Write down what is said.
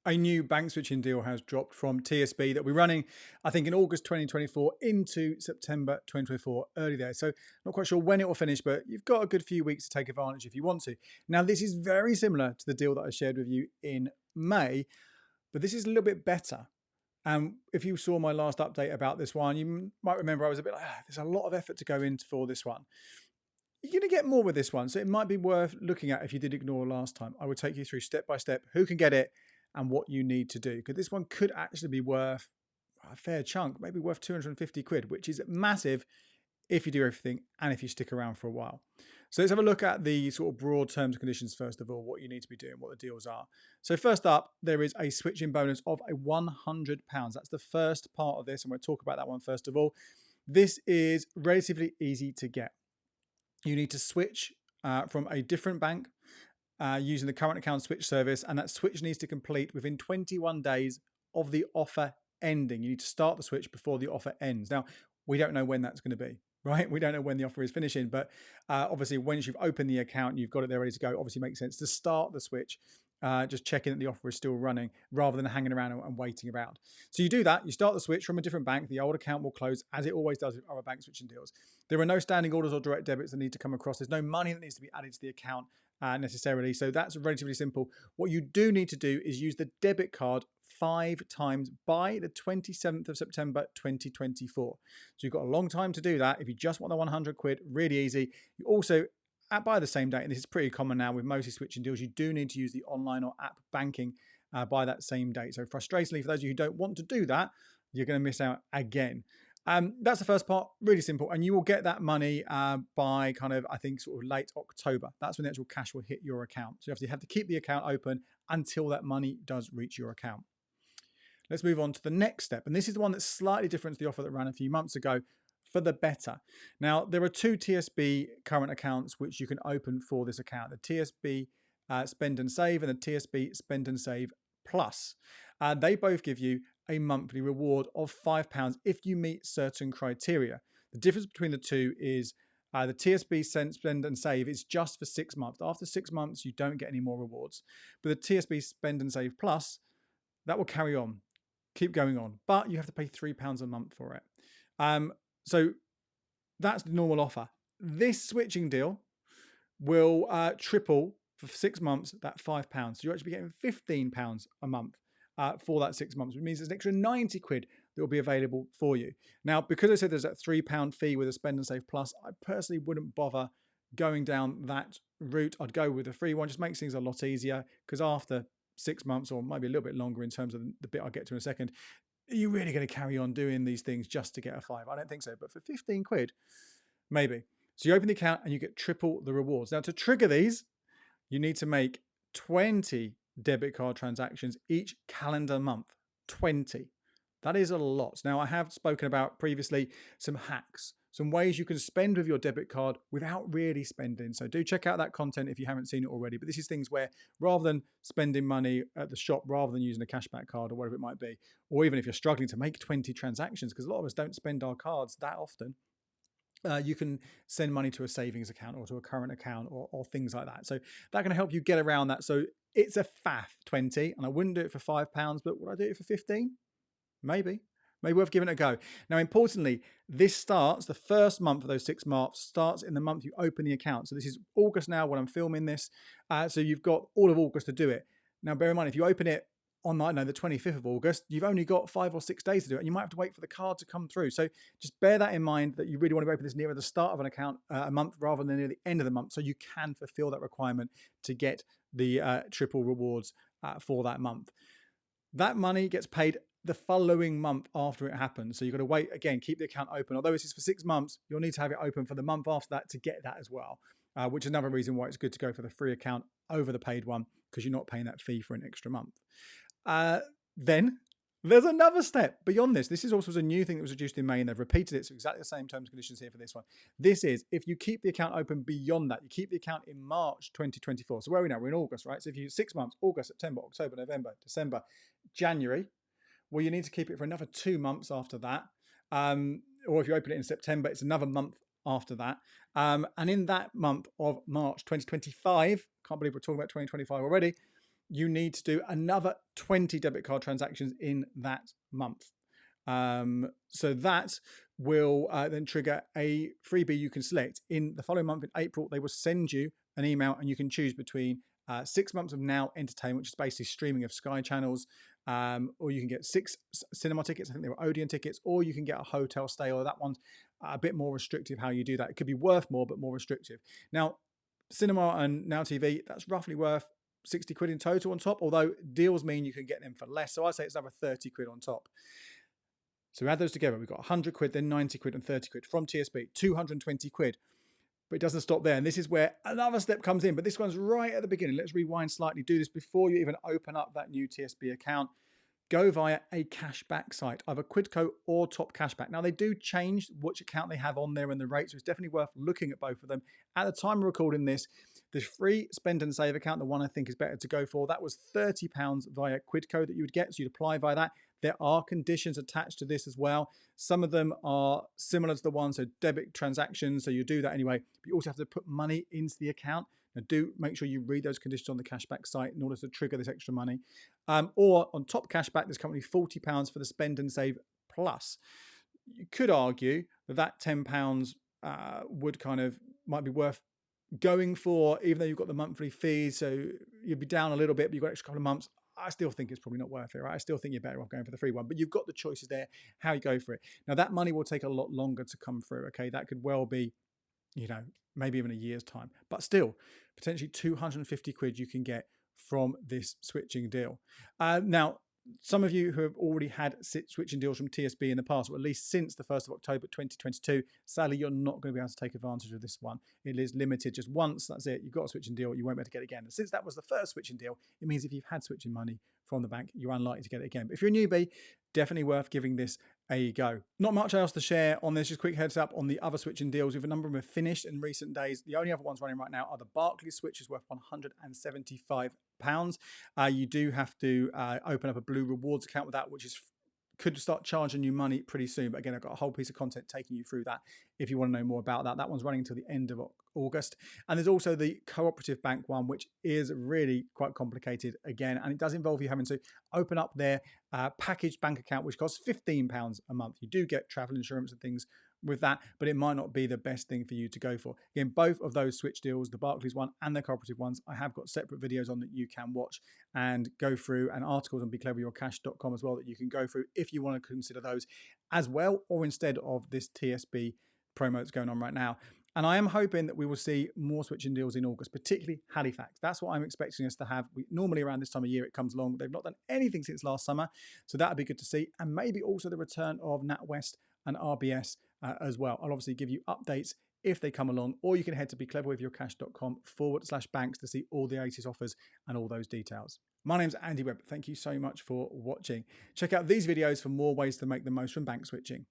A new bank switching deal has dropped from TSB that we're running, I think, in August 2024 into September 2024, early there. So not quite sure when it will finish, but you've got a good few weeks to take advantage if you want to. Now, this is very similar to the deal that I shared with you in May, but this is a little bit better. And if you saw my last update about this one, you might remember I was a bit like, there's a lot of effort to go in for this one. You're going to get more with this one, so it might be worth looking at if you did ignore last time. I would take you through step by step who can get it and what you need to do, because this one could actually be worth a fair chunk, maybe worth 250 quid, which is massive if you do everything and if you stick around for a while. So let's have a look at the sort of broad terms and conditions first of all, what you need to be doing, what the deals are. So first up, there is a switching bonus of £100. That's the first part of this, and we'll talk about that one first of all. This is relatively easy to get. You need to switch from a different bank using the current account switch service, and that switch needs to complete within 21 days of the offer ending. You need to start the switch before the offer ends. Now, we don't know when that's going to be, right? We don't know when the offer is finishing, but obviously once you've opened the account, you've got it there ready to go, obviously makes sense to start the switch, just checking that the offer is still running rather than hanging around and waiting around. So you do that, you start the switch from a different bank, the old account will close as it always does with other bank switching deals. There are no standing orders or direct debits that need to come across. There's no money that needs to be added to the account necessarily. So that's relatively simple. What you do need to do is use the debit card 5 times by the 27th of September 2024. So you've got a long time to do that. If you just want the 100 quid, really easy. You also, by the same date, and this is pretty common now with most switching deals, you do need to use the online or app banking by that same date. So frustratingly, for those of you who don't want to do that, you're going to miss out again. That's the first part, really simple. And you will get that money by kind of, I think, sort of late October. That's when the actual cash will hit your account. So you have to keep the account open until that money does reach your account. Let's move on to the next step. And this is the one that's slightly different to the offer that ran a few months ago, for the better. Now, there are 2 TSB current accounts which you can open for this account, the TSB Spend and Save and the TSB Spend and Save Plus. They both give you a monthly reward of £5 if you meet certain criteria. The difference between the two is the TSB Spend and Save is just for 6 months. After 6 months, you don't get any more rewards. But the TSB Spend and Save Plus, that will carry on, keep going on, but you have to pay £3 a month for it. So that's the normal offer. This switching deal will triple for 6 months that £5. So you're actually getting £15 a month for that 6 months, which means there's an extra 90 quid that will be available for you. Now, because I said there's that £3 fee with a Spend and Save Plus, I personally wouldn't bother going down that route. I'd go with the free one, just makes things a lot easier, because after 6 months, or maybe a little bit longer in terms of the bit I'll get to in a second, are you really going to carry on doing these things just to get a 5? I don't think so, but for 15 quid, maybe. So you open the account and you get triple the rewards. Now, to trigger these, you need to make 20 debit card transactions each calendar month. 20. That is a lot. Now, I have spoken about previously some hacks, some ways you can spend with your debit card without really spending. So do check out that content if you haven't seen it already. But this is things where rather than spending money at the shop, rather than using a cashback card or whatever it might be, or even if you're struggling to make 20 transactions, because a lot of us don't spend our cards that often, you can send money to a savings account or to a current account or things like that. So that can help you get around that. So it's a faff, 20, and I wouldn't do it for £5, but would I do it for 15? Maybe worth giving it a go. Now, importantly, this starts, the first month of those 6 months starts in the month you open the account. So this is August now when I'm filming this. So you've got all of August to do it. Now, bear in mind, if you open it on, I don't know, the 25th of August, you've only got 5 or 6 days to do it, and you might have to wait for the card to come through. So just bear that in mind, that you really want to open this nearer the start of an account a month rather than near the end of the month, so you can fulfill that requirement to get the triple rewards for that month. That money gets paid the following month after it happens. So you've got to wait, again, keep the account open. Although this is for 6 months, you'll need to have it open for the month after that to get that as well, which is another reason why it's good to go for the free account over the paid one, because you're not paying that fee for an extra month. Then there's another step beyond this. This is also a new thing that was introduced in May, and they've repeated it. So exactly the same terms and conditions here for this one. This is if you keep the account open beyond that, you keep the account in March 2024. So where are we now? We're in August, right? So if you 6 months, August, September, October, November, December, January, well, you need to keep it for another 2 months after that. Or if you open it in September, it's another month after that. And in that month of March 2025, can't believe we're talking about 2025 already, you need to do another 20 debit card transactions in that month. So that will then trigger a freebie you can select. In the following month, in April, they will send you an email and you can choose between 6 months of Now Entertainment, which is basically streaming of Sky channels, or you can get 6 cinema tickets. I think they were Odeon tickets, or you can get a hotel stay, or that one's a bit more restrictive how you do that. It could be worth more, but more restrictive. Now, cinema and Now TV, that's roughly worth 60 quid in total on top, although deals mean you can get them for less. So I'd say it's another 30 quid on top. So we add those together. We've got 100 quid, then 90 quid and 30 quid from TSB, 220 quid. But it doesn't stop there. And this is where another step comes in. But this one's right at the beginning. Let's rewind slightly. Do this before you even open up that new TSB account. Go via a cashback site, either Quidco or Top Cashback. Now, they do change which account they have on there and the rate, so it's definitely worth looking at both of them. At the time of recording this, the free spend and save account, the one I think is better to go for, that was £30 via Quidco that you would get, so you'd apply via that. There are conditions attached to this as well. Some of them are similar to the one, so debit transactions, so you do that anyway, but you also have to put money into the account. Now, do make sure you read those conditions on the cashback site in order to trigger this extra money. Or on Top Cashback, there's currently £40 for the spend and save plus. You could argue that that £10 would might be worth going for, even though you've got the monthly fees, so you'd be down a little bit, but you've got an extra couple of months. I still think it's probably not worth it, right? I still think you're better off going for the free one, but you've got the choices there, how you go for it. Now, that money will take a lot longer to come through, okay? That could well be, maybe even a year's time, but still potentially 250 quid you can get from this switching deal. Now, some of you who have already had switching deals from TSB in the past, or at least since the 1st of October 2022, sadly, you're not going to be able to take advantage of this one. It is limited just once. That's it. You've got a switching deal. You won't be able to get it again. And since that was the first switching deal, it means if you've had switching money from the bank, you're unlikely to get it again. But if you're a newbie, definitely worth giving this a go. Not much else to share on this. Just quick heads up on the other switching deals. With a number of them have finished in recent days. The only other ones running right now are the Barclays switch, is worth £175. You do have to open up a Blue Rewards account with that, which could start charging you money pretty soon. But again, I've got a whole piece of content taking you through that if you want to know more about that. That one's running until the end of August. And there's also the Cooperative Bank one, which is really quite complicated again. And it does involve you having to open up their packaged bank account, which costs £15 a month. You do get travel insurance and things with that, but it might not be the best thing for you to go for. Again, both of those switch deals, the Barclays one and the Cooperative ones, I have got separate videos on that you can watch and go through, and articles on becleveryourcash.com as well that you can go through if you want to consider those as well, or instead of this TSB promo that's going on right now. And I am hoping that we will see more switching deals in August, particularly Halifax. That's what I'm expecting us to have. Normally around this time of year it comes along. They've not done anything since last summer, so that would be good to see. And maybe also the return of NatWest and RBS as well. I'll obviously give you updates if they come along, or you can head to becleverwithyourcash.com/banks to see all the latest offers and all those details. My name's Andy Webb. Thank you so much for watching. Check out these videos for more ways to make the most from bank switching.